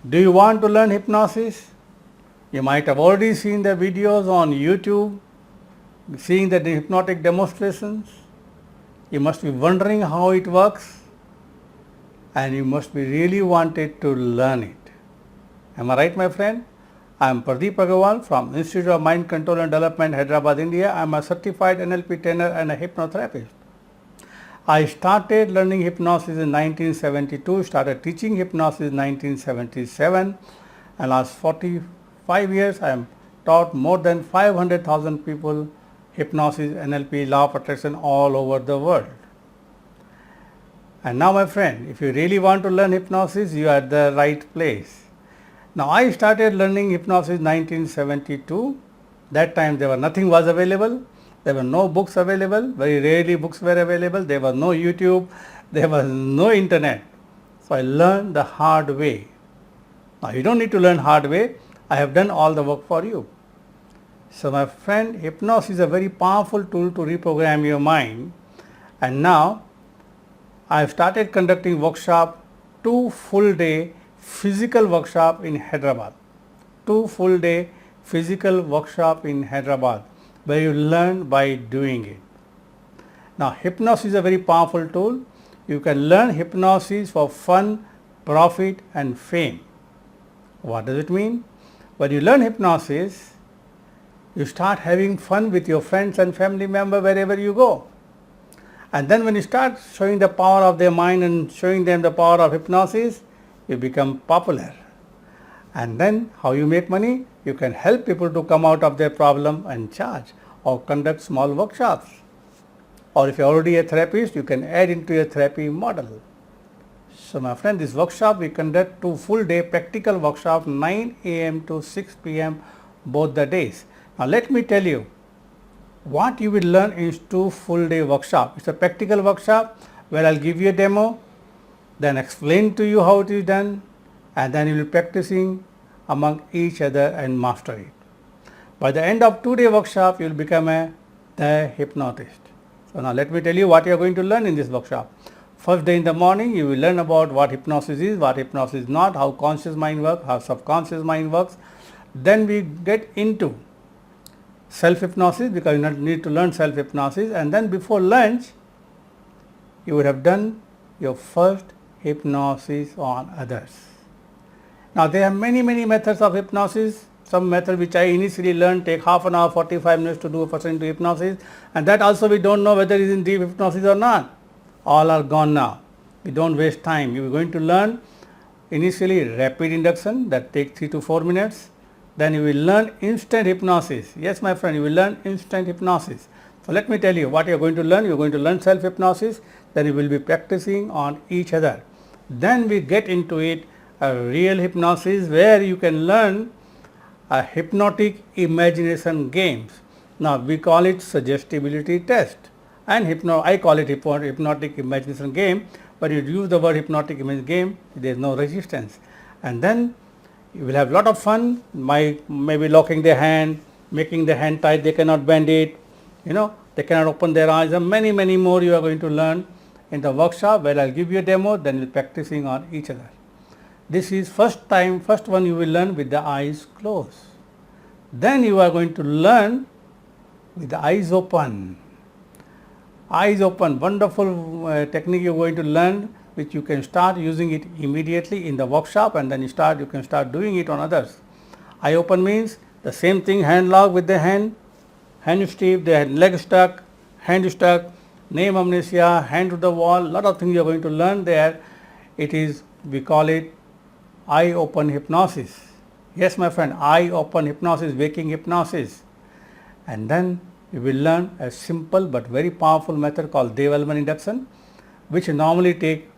Do you want to learn hypnosis? You might have already seen the videos on YouTube, seeing the hypnotic demonstrations. You must be wondering how it works, and you must be really wanted to learn it. Am I right, my friend? I am Pradeep Agarwal from Institute of Mind Control and Development, Hyderabad, India. I am a certified NLP trainer and a hypnotherapist. I started learning hypnosis in 1972, started teaching hypnosis in 1977, and last 45 years I am taught more than 500,000 people hypnosis, NLP, law of attraction all over the world. And now, my friend, if you really want to learn hypnosis, you are at the right place. Now, I started learning hypnosis in 1972. That time nothing was available. There were no books available. Very rarely books were available. There was no YouTube. There was no internet. So I learned the hard way. Now, you don't need to learn hard way. I have done all the work for you. So my friend, hypnosis is a very powerful tool to reprogram your mind. And now I have started conducting workshop, 2 full day physical workshop in Hyderabad. 2 full day physical workshop in Hyderabad, where you learn by doing it. Now, hypnosis is a very powerful tool. You can learn hypnosis for fun, profit and fame. What does it mean? When you learn hypnosis, you start having fun with your friends and family members wherever you go. And then when you start showing the power of their mind and showing them the power of hypnosis, you become popular. And then how you make money? You can help people to come out of their problem and charge, or conduct small workshops. Or if you're already a therapist, you can add into your therapy model. So my friend, this workshop we conduct 2 full day practical workshops, 9 a.m. to 6 p.m. both the days. Now let me tell you what you will learn in 2 full day workshop. It's a practical workshop where I'll give you a demo, then explain to you how it is done, and then you will be practicing among each other and master it. By the end of 2 day workshop, you will become the hypnotist. So now let me tell you what you are going to learn in this workshop. First day in the morning, you will learn about what hypnosis is, what hypnosis is not, how conscious mind works, how subconscious mind works. Then we get into self-hypnosis, because you need to learn self-hypnosis, and then before lunch, you would have done your first hypnosis on others. Now there are many methods of hypnosis. Some method which I initially learned take half an hour, 45 minutes to do a person into hypnosis, and that also we don't know whether it is in deep hypnosis or not. All are gone now. We don't waste time. You are going to learn initially rapid induction that takes 3 to 4 minutes. Then you will learn instant hypnosis. Yes, my friend, you will learn instant hypnosis. So let me tell you what you are going to learn. You are going to learn self-hypnosis. Then you will be practicing on each other. Then we get into it a real hypnosis, where you can learn a hypnotic imagination games. Now we call it suggestibility test, and I call it hypnotic imagination game, but you use the word hypnotic imagination game, there is no resistance. And then you will have lot of fun, maybe locking their hand, making the hand tight, they cannot bend it, they cannot open their eyes, and many more you are going to learn in the workshop, where I'll give you a demo, then you'll be practicing on each other. This is first one you will learn with the eyes closed. Then you are going to learn with the eyes open. Eyes open, wonderful technique you are going to learn, which you can start using it immediately in the workshop, and then you can start doing it on others. Eye open means the same thing, hand lock with the hand stiff, the leg stuck, hand stuck, name amnesia, hand to the wall, lot of things you are going to learn there. We call it eye open hypnosis. Yes, my friend, eye open hypnosis, waking hypnosis. And then you will learn a simple but very powerful method called Dev-Elman induction, which normally take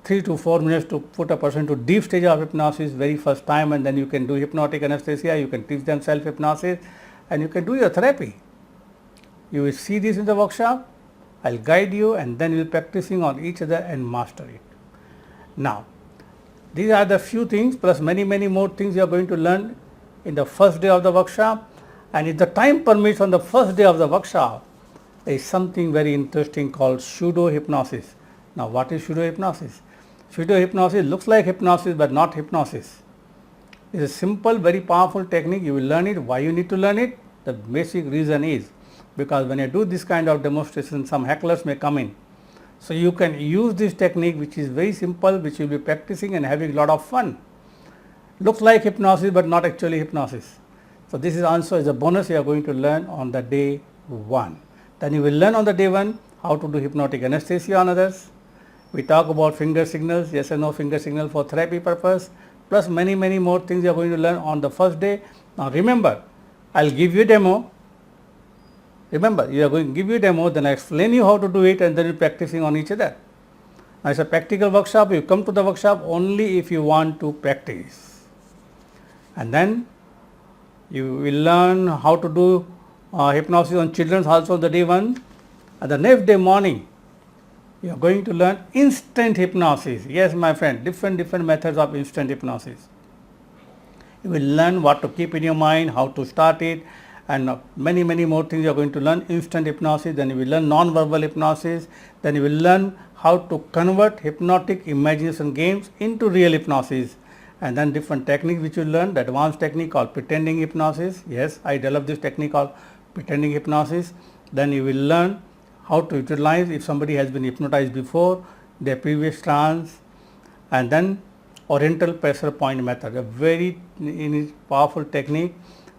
3 to 4 minutes to put a person to deep stage of hypnosis very first time, and then you can do hypnotic anesthesia, you can teach them self-hypnosis, and you can do your therapy. You will see this in the workshop. I'll guide you, and then you will be practicing on each other and master it. Now, these are the few things, plus many more things you are going to learn in the first day of the workshop. And if the time permits, on the first day of the workshop, there is something very interesting called pseudo hypnosis. Now what is pseudo hypnosis? Pseudo hypnosis looks like hypnosis but not hypnosis. It's a simple, very powerful technique. You will learn it. Why you need to learn it? The basic reason is because when I do this kind of demonstration, some hecklers may come in. So you can use this technique, which is very simple, which you will be practicing and having a lot of fun. Looks like hypnosis, but not actually hypnosis. So this is also is a bonus you are going to learn on the day 1. Then you will learn on the day 1 how to do hypnotic anesthesia on others. We talk about finger signals, yes or no finger signal for therapy purpose, plus many more things you are going to learn on the first day. Now remember, I will give you a demo. Remember, you are going to give you a demo, then I explain you how to do it, and then you are practicing on each other. Now it's a practical workshop. You come to the workshop only if you want to practice. And then you will learn how to do hypnosis on children also on the day 1. And the next day morning, you are going to learn instant hypnosis. Yes, my friend, different methods of instant hypnosis. You will learn what to keep in your mind, how to start it, and many more things you are going to learn. Instant hypnosis, then you will learn non-verbal hypnosis, then you will learn how to convert hypnotic imagination games into real hypnosis, and then different techniques which you learn. The advanced technique called pretending hypnosis. Yes, I developed this technique called pretending hypnosis. Then you will learn how to utilize if somebody has been hypnotized before, their previous trance, and then oriental pressure point method, a very powerful technique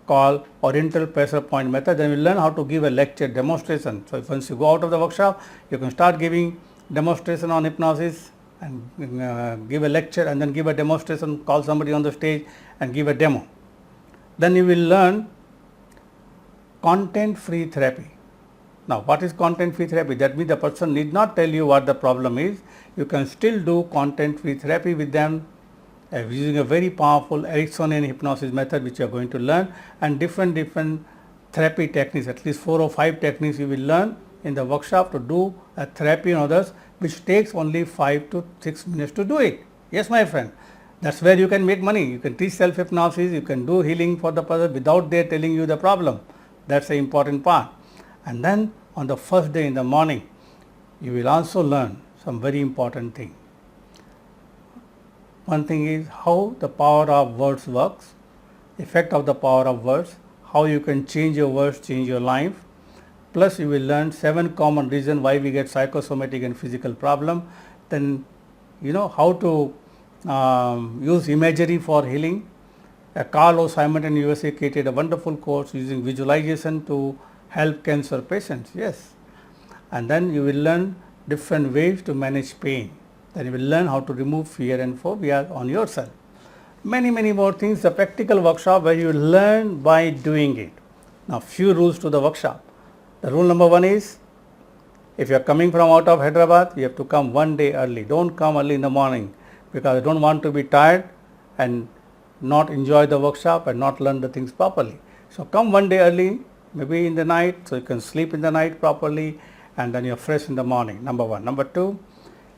called oriental pressure point method. Then we will learn how to give a lecture demonstration. So once you go out of the workshop, you can start giving demonstration on hypnosis and give a lecture, and then give a demonstration, call somebody on the stage and give a demo. Then you will learn content free therapy. Now what is content free therapy? That means the person need not tell you what the problem is. You can still do content free therapy with them using a very powerful Ericksonian hypnosis method, which you are going to learn, and different therapy techniques, at least 4 or 5 techniques you will learn in the workshop to do a therapy on others, which takes only 5 to 6 minutes to do it. Yes, my friend, that's where you can make money. You can teach self hypnosis, you can do healing for the person without they telling you the problem. That's the important part. And then on the first day in the morning, you will also learn some very important thing. One thing is how the power of words works, effect of the power of words, how you can change your words, change your life. Plus you will learn 7 common reasons why we get psychosomatic and physical problem. Then you know how to use imagery for healing. Carl O. Simon in USA created a wonderful course using visualization to help cancer patients. Yes. And then you will learn different ways to manage pain. Then you will learn how to remove fear and phobia on yourself. Many more things. A practical workshop where you learn by doing it. Now few rules to the workshop. The rule number 1 is, if you are coming from out of Hyderabad, you have to come 1 day early. Don't come early in the morning, because I don't want to be tired and not enjoy the workshop and not learn the things properly. So come 1 day early, maybe in the night, so you can sleep in the night properly, and then you are fresh in the morning. Number 1. Number 2,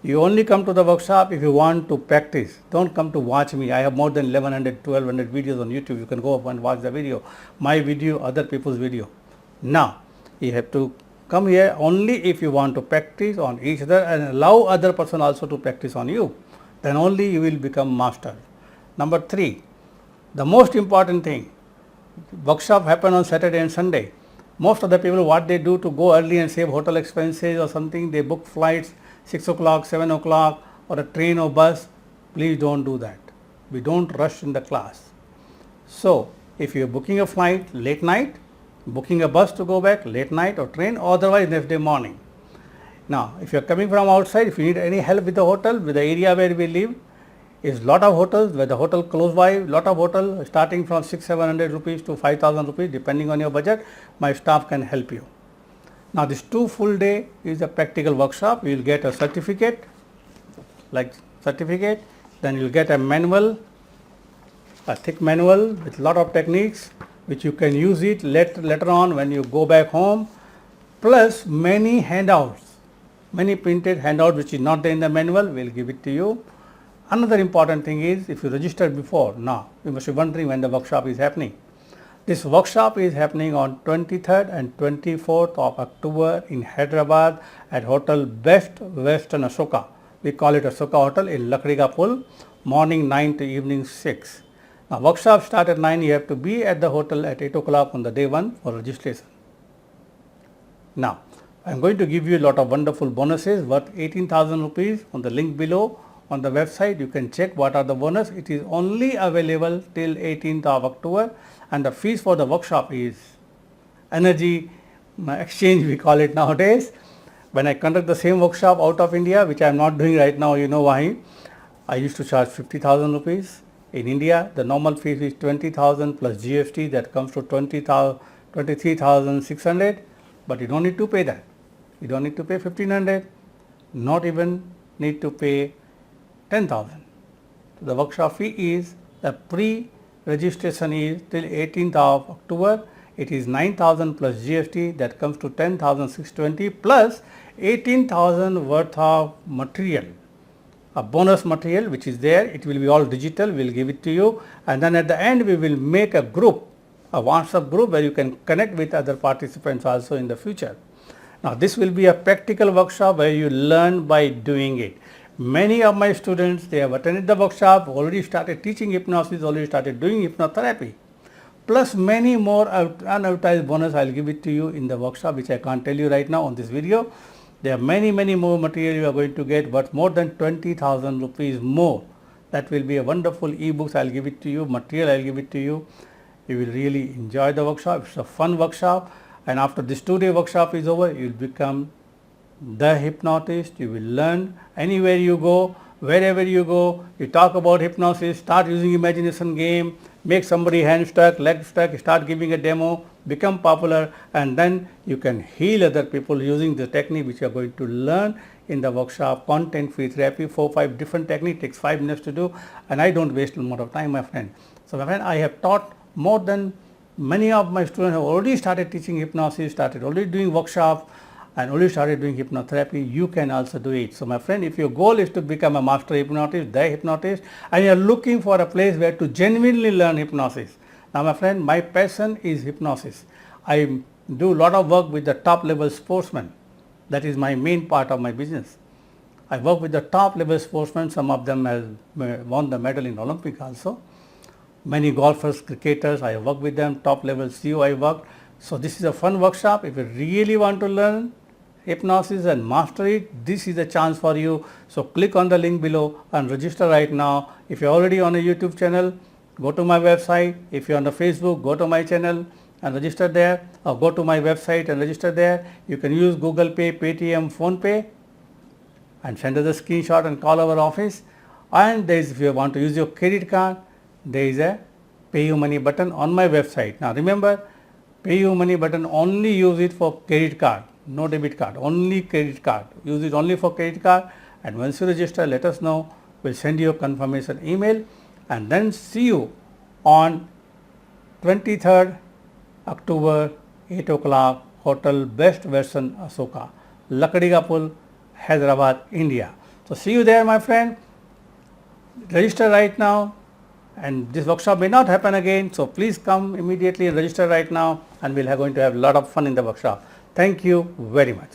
you only come to the workshop if you want to practice. Don't come to watch me. I have more than 1100, 1200 videos on YouTube. You can go up and watch the video, my video, other people's video. Now, you have to come here only if you want to practice on each other and allow other person also to practice on you. Then only you will become master. Number 3, the most important thing, workshop happen on Saturday and Sunday. Most of the people, what they do to go early and save hotel expenses or something, they book flights 6 o'clock, 7 o'clock or a train or bus. Please don't do that. We don't rush in the class. So if you are booking a flight late night, booking a bus to go back late night or train, or otherwise next day morning. Now if you are coming from outside, if you need any help with the hotel, with the area where we live, is lot of hotels, where the hotel close by, lot of hotel starting from 600-700 rupees to 5,000 rupees depending on your budget. My staff can help you. Now this 2 full day is a practical workshop. You will get a certificate, then you will get a manual, a thick manual with lot of techniques which you can use it later on when you go back home, plus many handouts, many printed handouts which is not there in the manual. We will give it to you. Another important thing is, if you registered before, now you must be wondering when the workshop is happening. This workshop is happening on 23rd and 24th of October in Hyderabad at Hotel Best Western Ashoka. We call it Ashoka Hotel in Lakriga Pul, morning 9 to evening 6. Now workshop start at 9, you have to be at the hotel at 8 o'clock on the day 1 for registration. Now I am going to give you a lot of wonderful bonuses worth 18,000 rupees on the link below on the website. You can check what are the bonus. It is only available till 18th of October, and the fees for the workshop is energy exchange, we call it nowadays. When I conduct the same workshop out of India, which I am not doing right now, you know why, I used to charge 50,000 rupees. In India, the normal fee is 20,000 plus GST, that comes to 23,600, but you don't need to pay that. You don't need to pay 1,500, not even need to pay 10,000. So the workshop fee is, the pre-registration is till 18th of October. It is 9,000 plus GST, that comes to 10,620 plus 18,000 worth of material, a bonus material which is there. It will be all digital, we will give it to you, and then at the end we will make a group, a WhatsApp group where you can connect with other participants also in the future. Now this will be a practical workshop where you learn by doing it. Many of my students, they have attended the workshop, already started teaching hypnosis, already started doing hypnotherapy, plus many more unadvertised bonus. I will give it to you in the workshop, which I can't tell you right now on this video. There are many more material you are going to get, but more than 20,000 rupees more. That will be a wonderful e-books. I will give it to you, material I will give it to you. You will really enjoy the workshop. It's a fun workshop, and after this 2-day workshop is over, you will become the hypnotist. You will learn anywhere you go, wherever you go. You talk about hypnosis, start using imagination game, make somebody hand stuck, leg stuck, start giving a demo, become popular, and then you can heal other people using the technique which you are going to learn in the workshop. Content free therapy, 4-5 different techniques, takes 5 minutes to do, and I don't waste a lot of time, my friend. So my friend, I have taught more than, many of my students have already started teaching hypnosis, started already doing workshops, and already started doing hypnotherapy. You can also do it. So my friend, if your goal is to become a master hypnotist, the hypnotist, and you are looking for a place where to genuinely learn hypnosis. Now my friend, my passion is hypnosis. I do a lot of work with the top level sportsmen. That is my main part of my business. I work with the top level sportsmen. Some of them have won the medal in Olympic also. Many golfers, cricketers, I work with them. Top level CEO I work. So this is a fun workshop. If you really want to learn hypnosis and master it, this is a chance for you. So click on the link below and register right now. If you're already on a YouTube channel, go to my website. If you're on the Facebook, go to my channel and register there, or go to my website and register there. You can use Google Pay, Paytm, Phone Pay, and send us a screenshot and call our office. And there is, if you want to use your credit card, there is a Pay You Money button on my website. Now remember, Pay You Money button, only use it for credit card, no debit card, only credit card. Use it only for credit card, and once you register, let us know. We'll send you a confirmation email, and then see you on 23rd October, 8 o'clock, Hotel Best Western Asoka, Lakadiga Pul, Hyderabad, India. So see you there, my friend. Register right now, and this workshop may not happen again, so please come immediately and register right now, and we're going to have a lot of fun in the workshop. Thank you very much.